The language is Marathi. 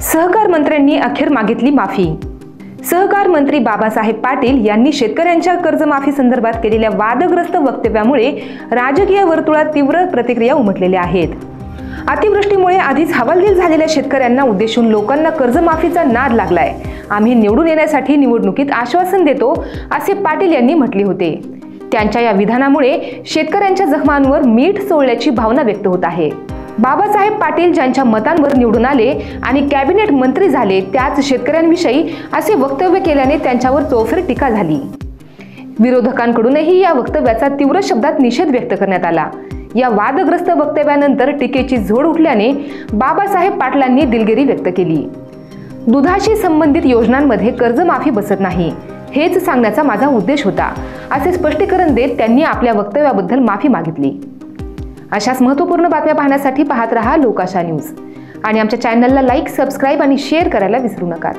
सहकार मंत्र्यांनी अखेर मागितली माफी। सहकार मंत्री बाबासाहेब पाटील यांनी शेतकऱ्यांच्या कर्जमाफी संदर्भात केलेल्या वादग्रस्त वक्तव्यामुळे राजकीय वर्तुळात तीव्र प्रतिक्रिया उमटलेल्या आहेत। अतिवृष्टीमुळे आधीच हवालदिल झालेल्या शेतकऱ्यांना उद्देशून लोकांना कर्जमाफीचा नाद लागलाय। आम्ही निवडून येण्यासाठी निवडणुकीत आश्वासन देतो असे पाटील यांनी म्हटले होते। त्यांच्या या विधानामुळे शेतकऱ्यांच्या जखमांवर मीठ चोळल्याची भावना व्यक्त होत आहे। बाबासाहेब पाटील ज्यांच्या मतांवर निवडून आले आणि कॅबिनेट मंत्री झाले त्याच शेतकऱ्यांविषयी असे वक्तव्य केल्याने त्यांच्यावर चौफेर टीका झाली। विरोधकांकडूनही या वक्तव्याचा तीव्र शब्दात निषेध व्यक्त करण्यात आला। या वादग्रस्त वक्तव्यानंतर टीकेची झोड उठल्याने बाबासाहेब पाटलांनी दिलगिरी व्यक्त केली। दुधाशी संबंधित योजनांमध्ये कर्जमाफी बसत नाही हेच सांगण्याचा माझा उद्देश होता असे स्पष्टीकरण देत त्यांनी आपल्या वक्तव्याबद्दल माफी मागितली। अशाच महत्त्वपूर्ण बातम्या पाहण्यासाठी पाहत रहा लोकाशा न्यूज आणि आमच्या चॅनलला लाईक, सबस्क्राईब आणि शेअर करायला विसरू नका।